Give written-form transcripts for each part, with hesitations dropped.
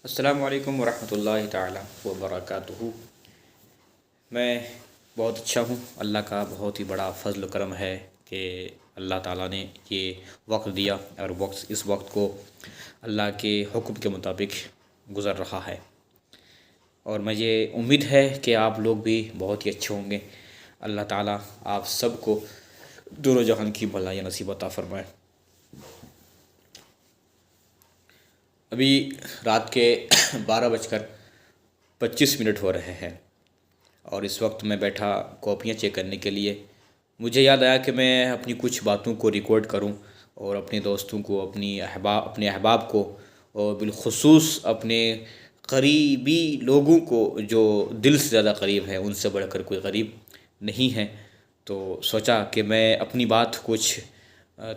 السلام علیکم ورحمۃ اللہ تعالی وبرکاتہ۔ میں بہت اچھا ہوں۔ اللہ کا بہت ہی بڑا فضل و کرم ہے کہ اللہ تعالیٰ نے یہ وقت دیا اور اس وقت کو اللہ کے حکم کے مطابق گزر رہا ہے، اور مجھے امید ہے کہ آپ لوگ بھی بہت ہی اچھے ہوں گے۔ اللہ تعالیٰ آپ سب کو دونوں جہان کی بھلائی نصیب عطا فرمائے۔ ابھی رات کے 12:25 ہو رہے ہیں، اور اس وقت میں بیٹھا کاپیاں چیک کرنے کے لیے۔ مجھے یاد آیا کہ میں اپنی کچھ باتوں کو ریکارڈ کروں اور اپنے دوستوں کو، اپنے احباب کو، اور بالخصوص اپنے قریبی لوگوں کو جو دل سے زیادہ قریب ہیں، ان سے بڑھ کر کوئی قریب نہیں ہے۔ تو سوچا کہ میں اپنی بات کچھ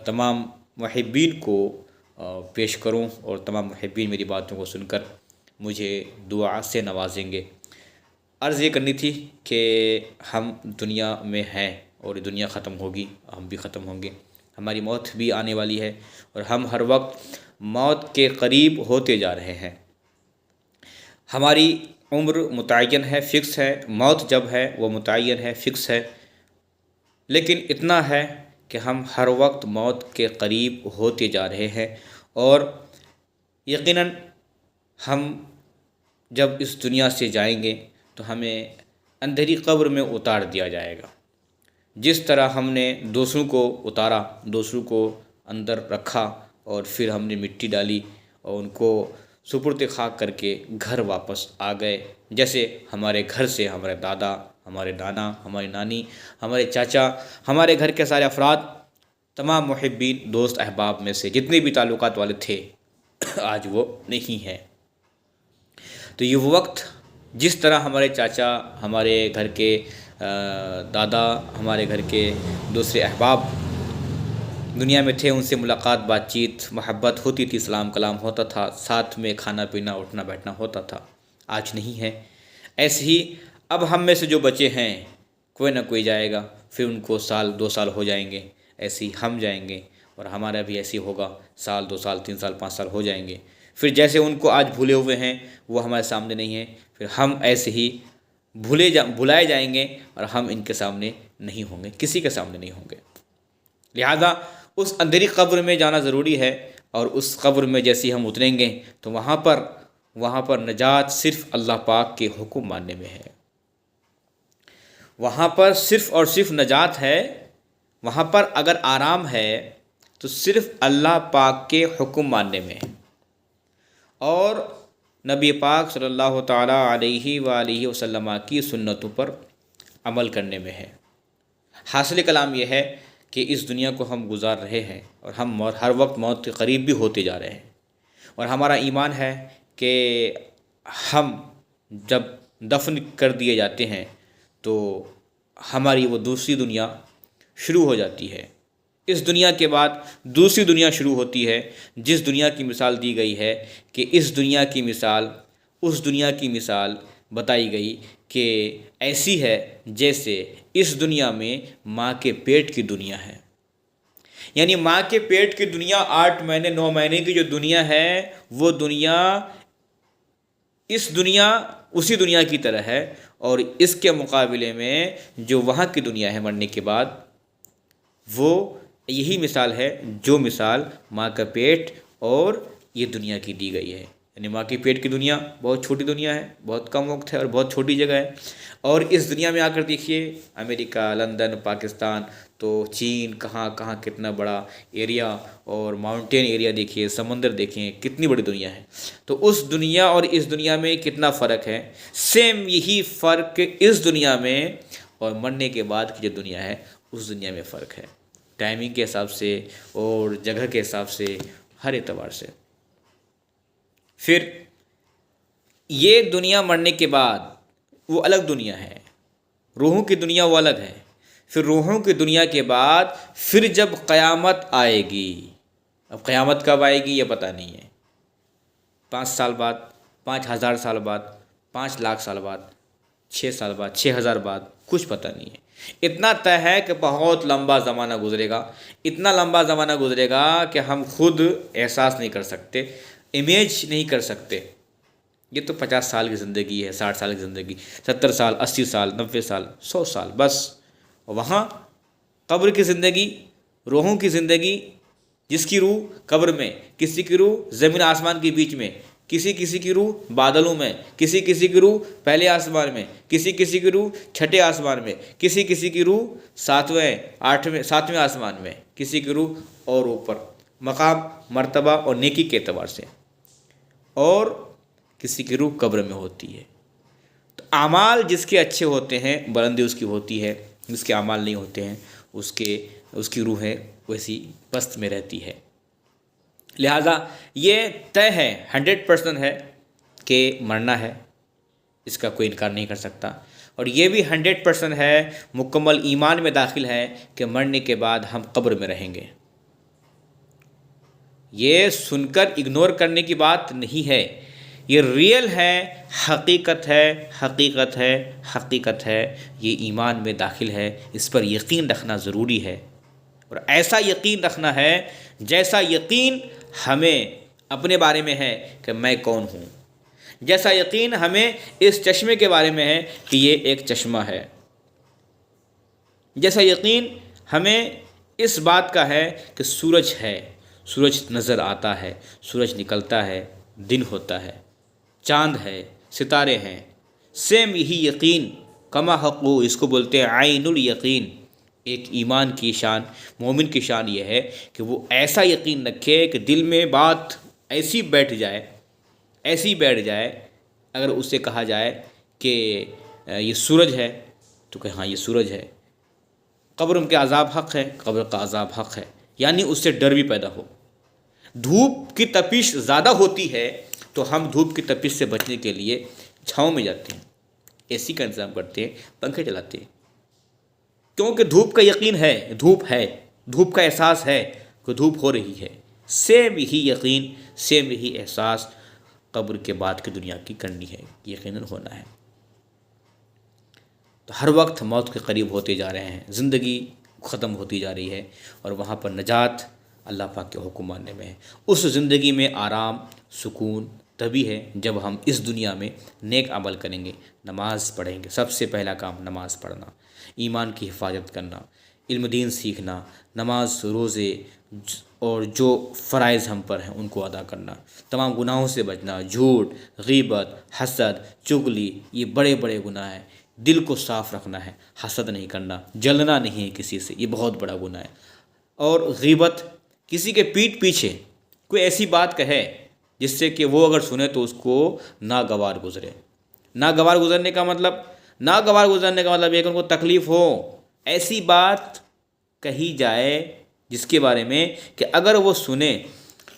تمام محبین کو پیش کروں، اور تمام محبین میری باتوں کو سن کر مجھے دعا سے نوازیں گے۔ عرض یہ کرنی تھی کہ ہم دنیا میں ہیں، اور یہ دنیا ختم ہوگی، ہم بھی ختم ہوں گے، ہماری موت بھی آنے والی ہے، اور ہم ہر وقت موت کے قریب ہوتے جا رہے ہیں۔ ہماری عمر متعین ہے، فکس ہے، موت جب ہے وہ متعین ہے، فکس ہے، لیکن اتنا ہے کہ ہم ہر وقت موت کے قریب ہوتے جا رہے ہیں، اور یقیناً ہم جب اس دنیا سے جائیں گے تو ہمیں اندھیری قبر میں اتار دیا جائے گا۔ جس طرح ہم نے دوسروں کو اتارا، دوسروں کو اندر رکھا، اور پھر ہم نے مٹی ڈالی اور ان کو سپرد خاک کر کے گھر واپس آ گئے، جیسے ہمارے گھر سے ہمارے دادا، ہمارے نانا، ہماری نانی، ہمارے چاچا، ہمارے گھر کے سارے افراد، تمام محبین، دوست، احباب میں سے جتنے بھی تعلقات والے تھے، آج وہ نہیں ہیں۔ تو یہ وہ وقت جس طرح ہمارے چاچا، ہمارے گھر کے دادا، ہمارے گھر کے دوسرے احباب دنیا میں تھے، ان سے ملاقات، بات چیت، محبت ہوتی تھی، سلام کلام ہوتا تھا، ساتھ میں کھانا پینا، اٹھنا بیٹھنا ہوتا تھا، آج نہیں ہے۔ ایسے ہی اب ہم میں سے جو بچے ہیں، کوئی نہ کوئی جائے گا، پھر ان کو 1-2 سال ہو جائیں گے، ایسے ہی ہم جائیں گے، اور ہمارا بھی ایسے ہی ہوگا، 1-2 سال، 3 سال، 5 سال ہو جائیں گے۔ پھر جیسے ان کو آج بھولے ہوئے ہیں، وہ ہمارے سامنے نہیں ہیں، پھر ہم ایسے ہی بھلائے جائیں گے، اور ہم ان کے سامنے نہیں ہوں گے، کسی کے سامنے نہیں ہوں گے۔ لہذا اس اندھیری قبر میں جانا ضروری ہے، اور اس قبر میں جیسے ہم اتریں گے تو وہاں پر نجات صرف اللہ پاک کے حکم ماننے میں ہے۔ وہاں پر صرف اور صرف نجات ہے، وہاں پر اگر آرام ہے تو صرف اللہ پاک کے حکم ماننے میں ہے، اور نبی پاک صلی اللہ تعالیٰ علیہ وآلہ وسلم کی سنتوں پر عمل کرنے میں ہے۔ حاصل کلام یہ ہے کہ اس دنیا کو ہم گزار رہے ہیں، اور ہم ہر وقت موت کے قریب بھی ہوتے جا رہے ہیں، اور ہمارا ایمان ہے کہ ہم جب دفن کر دیے جاتے ہیں تو ہماری وہ دوسری دنیا شروع ہو جاتی ہے۔ اس دنیا کے بعد دوسری دنیا شروع ہوتی ہے، جس دنیا کی مثال دی گئی ہے کہ اس دنیا کی مثال، اس دنیا کی مثال بتائی گئی کہ ایسی ہے جیسے اس دنیا میں ماں کے پیٹ کی دنیا ہے۔ یعنی ماں کے پیٹ کی دنیا، 8 مہینے 9 مہینے کی جو دنیا ہے، وہ دنیا اسی دنیا کی طرح ہے، اور اس کے مقابلے میں جو وہاں کی دنیا ہے مرنے کے بعد، وہ یہی مثال ہے جو مثال ماں کا پیٹ اور یہ دنیا کی دی گئی ہے۔ یعنی ماں کے پیٹ کی دنیا بہت چھوٹی دنیا ہے، بہت کم وقت ہے، اور بہت چھوٹی جگہ ہے، اور اس دنیا میں آ کر دیکھیے، امریکہ، لندن، پاکستان، تو چین، کہاں کہاں کتنا بڑا ایریا، اور ماؤنٹین ایریا دیکھیے، سمندر دیکھیں، کتنی بڑی دنیا ہے۔ تو اس دنیا اور اس دنیا میں کتنا فرق ہے۔ سیم یہی فرق اس دنیا میں اور مرنے کے بعد کی جو دنیا ہے، اس دنیا میں فرق ہے، ٹائمنگ کے حساب سے اور جگہ کے حساب سے، ہر اعتبار سے۔ پھر یہ دنیا مرنے کے بعد وہ الگ دنیا ہے، روحوں کی دنیا وہ الگ ہے۔ پھر روحوں کی دنیا کے بعد پھر جب قیامت آئے گی، اب قیامت کب آئے گی یہ پتہ نہیں ہے، 5 سال بعد، 5,000 سال بعد، 5 لاکھ سال بعد، 6 سال بعد، 6,000 بعد، کچھ پتہ نہیں ہے۔ اتنا طے ہے کہ بہت لمبا زمانہ گزرے گا، اتنا لمبا زمانہ گزرے گا کہ ہم خود احساس نہیں کر سکتے، امیج نہیں کر سکتے یہ تو 50 سال کی زندگی ہے، 60 سال کی زندگی، 70 سال، 80 سال، 90 سال، 100 سال بس. وہاں قبر کی زندگی، روحوں کی زندگی، جس کی روح قبر میں، کسی کی روح زمین آسمان کے بیچ میں، کسی کی روح بادلوں میں، کسی کی روح پہلے آسمان میں، کسی کی روح چھٹے آسمان میں، کسی کی روح ساتویں آسمان میں، کسی کی روح اور اوپر مقام، مرتبہ اور نیکی کے اعتبار سے، اور کسی کی روح قبر میں ہوتی ہے. تو اعمال جس کے اچھے ہوتے ہیں بلندی اس کی ہوتی ہے، جس کے اعمال نہیں ہوتے ہیں اس کی روح ہے ویسی پست میں رہتی ہے. لہٰذا یہ طے ہے، 100% ہے کہ مرنا ہے، اس کا کوئی انکار نہیں کر سکتا. اور یہ بھی 100% ہے، مکمل ایمان میں داخل ہے کہ مرنے کے بعد ہم قبر میں رہیں گے. یہ سن کر اگنور کرنے کی بات نہیں ہے، یہ ریئل ہے، حقیقت ہے، حقیقت ہے، حقیقت ہے. یہ ایمان میں داخل ہے، اس پر یقین رکھنا ضروری ہے. اور ایسا یقین رکھنا ہے جیسا یقین ہمیں اپنے بارے میں ہے کہ میں کون ہوں، جیسا یقین ہمیں اس چشمے کے بارے میں ہے کہ یہ ایک چشمہ ہے، جیسا یقین ہمیں اس بات کا ہے کہ سورج ہے، سورج نظر آتا ہے، سورج نکلتا ہے، دن ہوتا ہے، چاند ہے، ستارے ہیں. سیم یہی یقین کما حقو، اس کو بولتے ہیں عین الیقین. ایک ایمان کی شان، مومن کی شان یہ ہے کہ وہ ایسا یقین رکھے کہ دل میں بات ایسی بیٹھ جائے، اگر اس سے کہا جائے کہ یہ سورج ہے تو کہ ہاں یہ سورج ہے. قبر کے عذاب حق ہے، قبر کا عذاب حق ہے، یعنی اس سے ڈر بھی پیدا ہو. دھوپ کی تپش زیادہ ہوتی ہے تو ہم دھوپ کی تپش سے بچنے کے لیے چھاؤں میں جاتے ہیں، اے سی کا انتظام کرتے ہیں، پنکھے چلاتے ہیں، کیونکہ دھوپ کا یقین ہے، دھوپ کا احساس ہے کہ دھوپ ہو رہی ہے. سیم یہی یقین، سیم یہی احساس قبر کے بعد کی دنیا کی کرنی ہے، یقیناً ہونا ہے. تو ہر وقت موت کے قریب ہوتے جا رہے ہیں، زندگی ختم ہوتی جا رہی ہے، اور وہاں پر نجات اللہ پاک کے حکم ماننے میں ہے. اس زندگی میں آرام، سکون تبھی ہے جب ہم اس دنیا میں نیک عمل کریں گے، نماز پڑھیں گے. سب سے پہلا کام نماز پڑھنا، ایمان کی حفاظت کرنا، علم دین سیکھنا، نماز، روزے اور جو فرائض ہم پر ہیں ان کو ادا کرنا، تمام گناہوں سے بچنا، جھوٹ، غیبت، حسد، چغلی، یہ بڑے بڑے گناہ ہیں. دل کو صاف رکھنا ہے، حسد نہیں کرنا، جلنا نہیں ہے کسی سے، یہ بہت بڑا گناہ ہے. اور غیبت، کسی کے پیٹھ پیچھے کوئی ایسی بات کہے جس سے کہ وہ اگر سنے تو اس کو ناگوار گزرے. ناگوار گزرنے کا مطلب یہ کہ ان کو تکلیف ہو، ایسی بات کہی جائے جس کے بارے میں کہ اگر وہ سنے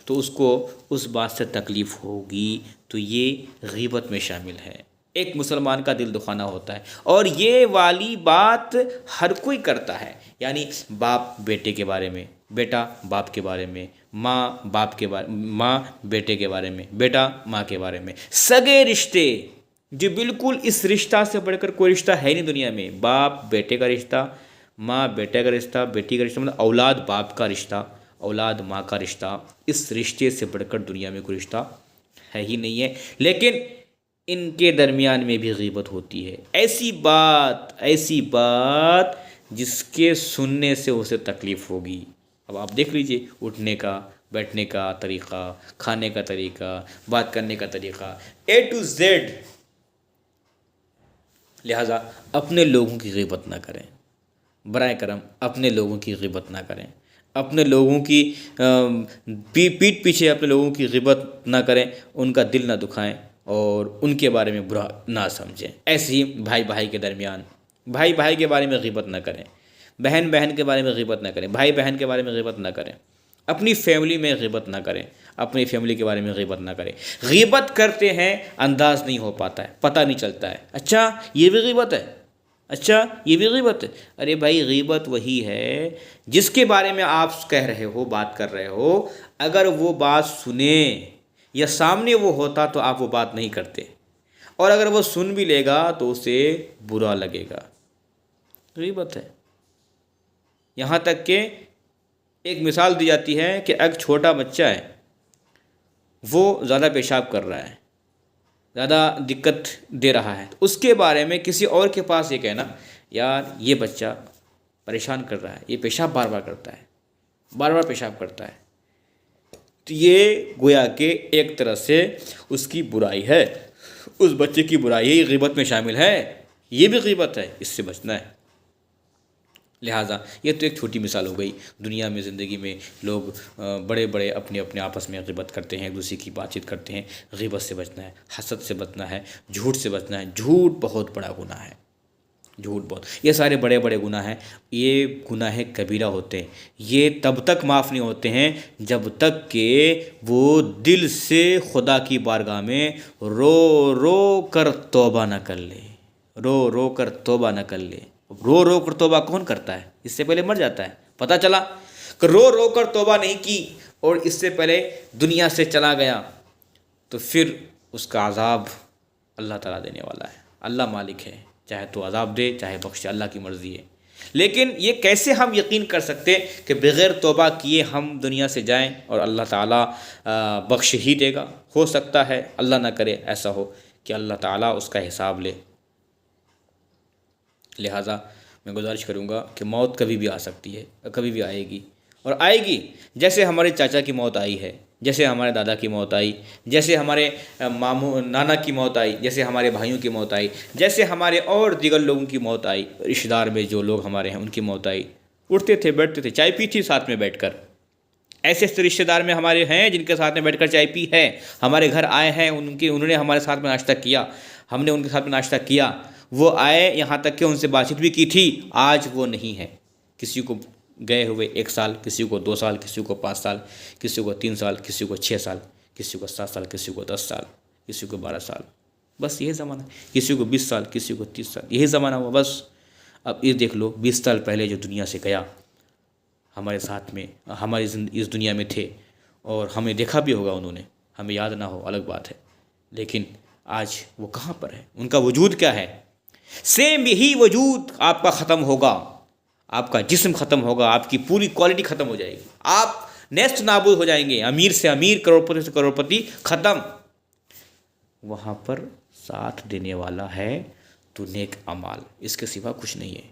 تو اس کو اس بات سے تکلیف ہوگی، تو یہ غیبت میں شامل ہے. ایک مسلمان کا دل دکھانا ہوتا ہے، اور یہ والی بات ہر کوئی کرتا ہے. یعنی باپ بیٹے کے بارے میں، بیٹا باپ کے بارے میں، ماں بیٹے کے بارے میں، بیٹا ماں کے بارے میں، سگے رشتے جو بالکل اس رشتہ سے بڑھ کر کوئی رشتہ ہے نہیں دنیا میں. باپ بیٹے کا رشتہ، ماں بیٹے کا رشتہ، بیٹی کا رشتہ، مطلب اولاد باپ کا رشتہ، اولاد ماں کا رشتہ. اس رشتے سے بڑھ کر دنیا میں کوئی رشتہ ہے ہی نہیں ہے. لیکن ان کے درمیان میں بھی غیبت ہوتی ہے. ایسی بات جس کے سننے سے اسے تکلیف ہوگی. اب آپ دیکھ لیجئے، اٹھنے کا، بیٹھنے کا طریقہ، کھانے کا طریقہ، بات کرنے کا طریقہ، A to Z. لہٰذا اپنے لوگوں کی غیبت نہ کریں، برائے کرم اپنے لوگوں کی غیبت نہ کریں، اپنے لوگوں کی پیٹھ پیچھے اپنے لوگوں کی غیبت نہ کریں، ان کا دل نہ دکھائیں اور ان کے بارے میں برا نہ سمجھیں. ایسے ہی بھائی بھائی کے درمیان، بھائی بھائی کے بارے میں غیبت نہ کریں، بہن بہن کے بارے میں غیبت نہ کریں، بھائی بہن کے بارے میں غیبت نہ کریں، اپنی فیملی میں غیبت نہ کریں، اپنی فیملی کے بارے میں غیبت نہ کریں. غیبت کرتے ہیں، انداز نہیں ہو پاتا ہے، پتہ نہیں چلتا ہے. اچھا یہ بھی غیبت ہے، اچھا یہ بھی غیبت ہے. ارے بھائی، غیبت وہی ہے جس کے بارے میں آپ کہہ رہے ہو، بات کر رہے ہو، اگر وہ بات سنیں یا سامنے وہ ہوتا تو آپ وہ بات نہیں کرتے، اور اگر وہ سن بھی لے گا تو اسے برا لگے گا. غیبت ہے. یہاں تک کہ ایک مثال دی جاتی ہے کہ ایک چھوٹا بچہ ہے، وہ زیادہ پیشاب کر رہا ہے، زیادہ دقت دے رہا ہے، تو اس کے بارے میں کسی اور کے پاس یہ کہنا یار یہ بچہ پریشان کر رہا ہے، یہ پیشاب بار بار کرتا ہے، بار بار پیشاب کرتا ہے، تو یہ گویا کہ ایک طرح سے اس کی برائی ہے، اس بچے کی برائی غیبت میں شامل ہے، یہ بھی غیبت ہے، اس سے بچنا ہے۔ لہٰذا یہ تو ایک چھوٹی مثال ہو گئی، دنیا میں زندگی میں لوگ بڑے بڑے اپنے اپنے آپس میں غیبت کرتے ہیں، ایک دوسرے کی بات چیت کرتے ہیں۔ غیبت سے بچنا ہے، حسد سے بچنا ہے، جھوٹ سے بچنا ہے۔ جھوٹ بہت بڑا گناہ ہے، جھوٹ بہت، یہ سارے بڑے بڑے گناہ ہیں، یہ گناہ کبیرہ ہوتے ہیں، یہ تب تک معاف نہیں ہوتے ہیں جب تک کہ وہ دل سے خدا کی بارگاہ میں رو رو کر توبہ نہ کر لے، رو رو کر توبہ نہ کر لے۔ رو رو کر توبہ کون کرتا ہے؟ اس سے پہلے مر جاتا ہے۔ پتہ چلا کہ رو رو کر توبہ نہیں کی اور اس سے پہلے دنیا سے چلا گیا، تو پھر اس کا عذاب اللہ تعالیٰ دینے والا ہے۔ اللہ مالک ہے، چاہے تو عذاب دے چاہے بخشے، اللہ کی مرضی ہے۔ لیکن یہ کیسے ہم یقین کر سکتے کہ بغیر توبہ کیے ہم دنیا سے جائیں اور اللہ تعالیٰ بخش ہی دے گا؟ ہو سکتا ہے، اللہ نہ کرے ایسا ہو کہ اللہ تعالیٰ اس کا حساب لے۔ لہٰذا میں گزارش کروں گا کہ موت کبھی بھی آ سکتی ہے، کبھی بھی آئے گی، اور آئے گی جیسے ہمارے چاچا کی موت آئی ہے، جیسے ہمارے دادا کی موت آئی، جیسے ہمارے نانا کی موت آئی، جیسے ہمارے بھائیوں کی موت آئی، جیسے ہمارے اور دیگر لوگوں کی موت آئی، رشتہ دار میں جو لوگ ہمارے ہیں ان کی موت آئی۔ اٹھتے تھے، بیٹھتے تھے، چائے پی تھی ساتھ میں بیٹھ کر۔ ایسے ایسے رشتہ دار میں ہمارے ہیں جن کے ساتھ میں بیٹھ کر چائے پی ہے، ہمارے گھر آئے ہیں، انہوں نے ہمارے ساتھ میں ناشتہ کیا، ہم نے ان کے ساتھ میں ناشتہ کیا، وہ آئے یہاں تک کہ ان سے بات چیت بھی کی تھی، آج وہ نہیں ہے۔ کسی کو گئے ہوئے 1 سال، کسی کو 2 سال، کسی کو 5 سال، کسی کو 3 سال، کسی کو 6 سال، کسی کو 7 سال، کسی کو 10 سال، کسی کو 12 سال، بس یہی زمانہ ہے۔ کسی کو 20 سال، کسی کو 30 سال، یہی زمانہ ہوا بس۔ اب یہ دیکھ لو، 20 سال پہلے جو دنیا سے گیا، ہمارے ساتھ میں ہماری اس دنیا میں تھے اور ہمیں دیکھا بھی ہوگا انہوں نے، ہمیں یاد نہ ہو الگ بات ہے، لیکن آج وہ کہاں پر ہے؟ ان کا وجود کیا ہے؟ سیم یہی وجود آپ کا ختم ہوگا، آپ کا جسم ختم ہوگا، آپ کی پوری کوالٹی ختم ہو جائے گی، آپ نیست نابود ہو جائیں گے، امیر سے امیر، کروڑپتی سے کروڑپتی، ختم۔ وہاں پر ساتھ دینے والا ہے تو نیک اعمال، اس کے سوا کچھ نہیں ہے۔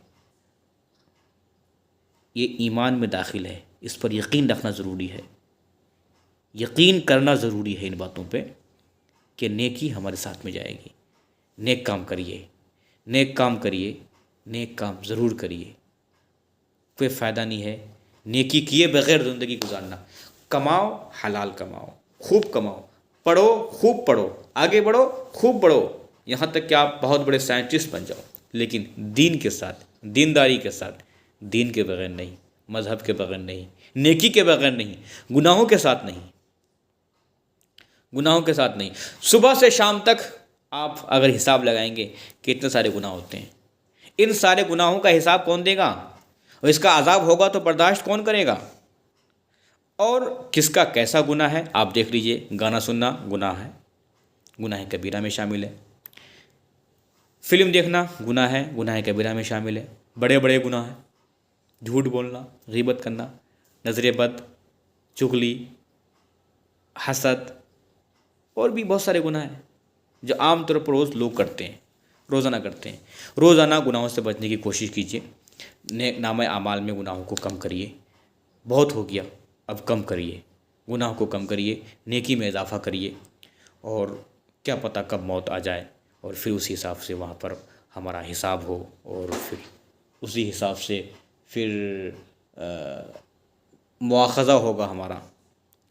یہ ایمان میں داخل ہے، اس پر یقین رکھنا ضروری ہے، یقین کرنا ضروری ہے ان باتوں پہ کہ نیکی ہمارے ساتھ میں جائے گی۔ نیک کام کریے، نیک کام کریے، نیک کام ضرور کریے، کوئی فائدہ نہیں ہے نیکی کیے بغیر زندگی گزارنا۔ کماؤ، حلال کماؤ، خوب کماؤ، پڑھو، خوب پڑھو، آگے بڑھو، خوب بڑھو، یہاں تک کہ آپ بہت بڑے سائنٹسٹ بن جاؤ، لیکن دین کے ساتھ، دینداری کے ساتھ، دین کے بغیر نہیں، مذہب کے بغیر نہیں، نیکی کے بغیر نہیں، گناہوں کے ساتھ نہیں، گناہوں کے ساتھ نہیں۔ صبح سے شام تک آپ اگر حساب لگائیں گے کہ اتنے سارے گناہ ہوتے ہیں، ان سارے گناہوں کا حساب کون دے گا؟ اور اس کا عذاب ہوگا تو برداشت کون کرے گا؟ اور کس کا کیسا گناہ ہے آپ دیکھ لیجئے۔ گانا سننا گناہ ہے، گناہ کبیرہ میں شامل ہے۔ فلم دیکھنا گناہ ہے، گناہ کبیرہ میں شامل ہے۔ بڑے بڑے گناہ ہیں، جھوٹ بولنا، غیبت کرنا، نظر بد، چغلی، حسد، اور بھی بہت سارے گناہ ہیں جو عام طور پر روز لوگ کرتے ہیں، روزانہ کرتے ہیں۔ روزانہ گناہوں سے بچنے کی کوشش کیجیے، نامہ اعمال میں گناہوں کو کم کریے۔ بہت ہو گیا، اب کم کریے، گناہ کو کم کریے، نیکی میں اضافہ کریے، اور کیا پتہ کب موت آ جائے اور پھر اسی حساب سے وہاں پر ہمارا حساب ہو، اور پھر اسی حساب سے پھر مواخذہ ہوگا ہمارا۔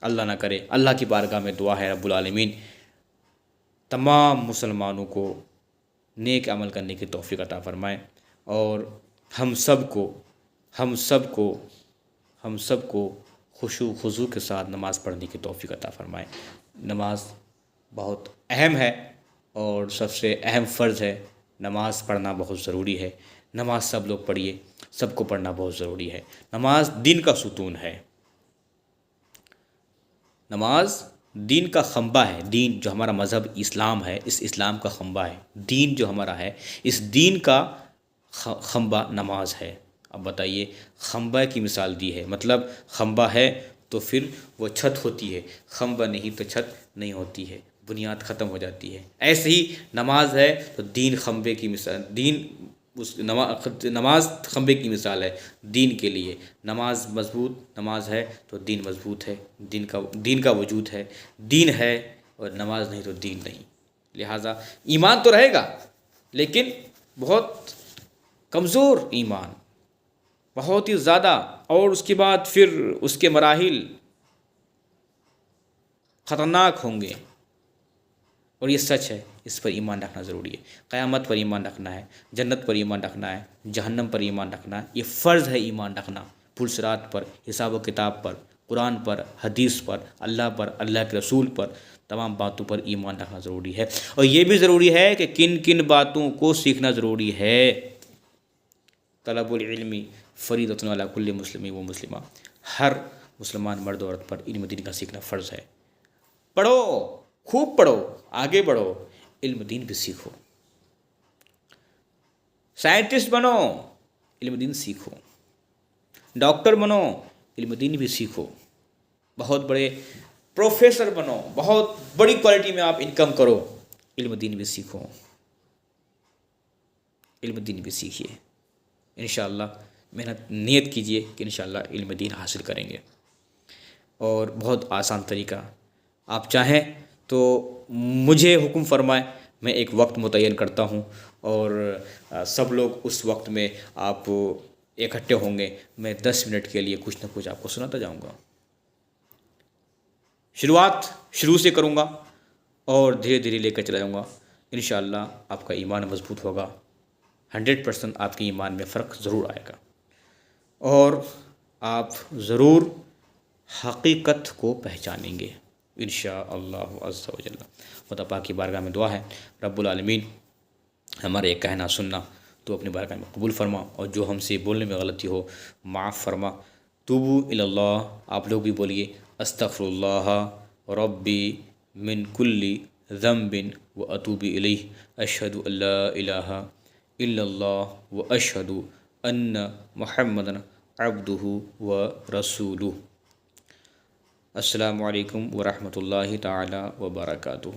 اللہ نہ کرے۔ اللہ کی بارگاہ میں دعا ہے رب العالمین تمام مسلمانوں کو نیک عمل کرنے کی توفیق عطا فرمائے، اور ہم سب کو خشوع خضوع کے ساتھ نماز پڑھنے کی توفیق عطا فرمائے۔ نماز بہت اہم ہے اور سب سے اہم فرض ہے، نماز پڑھنا بہت ضروری ہے۔ نماز سب لوگ پڑھیے، سب کو پڑھنا بہت ضروری ہے۔ نماز دین کا ستون ہے، نماز دین کا خمبہ ہے۔ دین جو ہمارا مذہب اسلام ہے، اس اسلام کا خمبہ ہے۔ دین جو ہمارا ہے، اس دین کا خمبہ نماز ہے۔ اب بتائیے، خمبہ کی مثال دی ہے، مطلب خمبہ ہے تو پھر وہ چھت ہوتی ہے، خمبہ نہیں تو چھت نہیں ہوتی ہے۔ بنیاد ختم ہو جاتی ہے۔ ایسے ہی نماز ہے تو دین کھمبے کی مثال، نماز کھمبے کی مثال ہے دین کے لیے۔ نماز ہے تو دین مضبوط ہے، دین کا وجود ہے، دین ہے اور نماز نہیں تو دین نہیں۔ لہٰذا ایمان تو رہے گا لیکن بہت کمزور ایمان، بہت ہی زیادہ، اور اس کے بعد پھر اس کے مراحل خطرناک ہوں گے، اور یہ سچ ہے، اس پر ایمان رکھنا ضروری ہے۔ قیامت پر ایمان رکھنا ہے، جنت پر ایمان رکھنا ہے، جہنم پر ایمان رکھنا ہے، یہ فرض ہے ایمان رکھنا۔ پلسرات پر، حساب و کتاب پر، قرآن پر، حدیث پر، اللہ پر، اللہ کے رسول پر، تمام باتوں پر ایمان رکھنا ضروری ہے۔ اور یہ بھی ضروری ہے کہ کن کن باتوں کو سیکھنا ضروری ہے۔ طلب العلم فریضۃ علی کل مسلم و مسلمہ، ہر مسلمان مرد و عورت پر علم دین کا سیکھنا فرض ہے۔ پڑھو، خوب پڑھو، آگے بڑھو، علم دین بھی سیکھو۔ سائنٹسٹ بنو، علم دین سیکھو۔ ڈاکٹر بنو، علم دین بھی سیکھو۔ بہت بڑے پروفیسر بنو، بہت بڑی کوالٹی میں آپ انکم کرو، علم دین بھی سیکھو، علم دین بھی سیکھیے۔ انشاءاللہ محنت نیت کیجئے کہ انشاءاللہ علم دین حاصل کریں گے۔ اور بہت آسان طریقہ، آپ چاہیں تو مجھے حکم فرمائیں، میں ایک وقت متعین کرتا ہوں اور سب لوگ اس وقت میں آپ اکٹھے ہوں گے، میں 10 منٹ کے لیے کچھ نہ کچھ آپ کو سناتا جاؤں گا۔ شروع سے کروں گا اور دھیرے دھیرے لے کر چلا جاؤں گا۔ انشاءاللہ آپ کا ایمان مضبوط ہوگا، 100% آپ کے ایمان میں فرق ضرور آئے گا، اور آپ ضرور حقیقت کو پہچانیں گے انشاءاللہ عز و جل۔ خدا پاک کی بارگاہ میں دعا ہے، رب العالمین ہمارا یہ کہنا سننا تو اپنی بارگاہ میں قبول فرما، اور جو ہم سے بولنے میں غلطی ہو معاف فرما۔ توبو الی اللہ، آپ لوگ بھی بولیے، استغفر اللہ ربی من کل ذنب و اتوب الیہ، اشہد ان لا الہ الا اللہ و اشہد ان محمدًا عبدہ و رسولہ۔ السلام علیکم ورحمۃ اللہ تعالی وبرکاتہ۔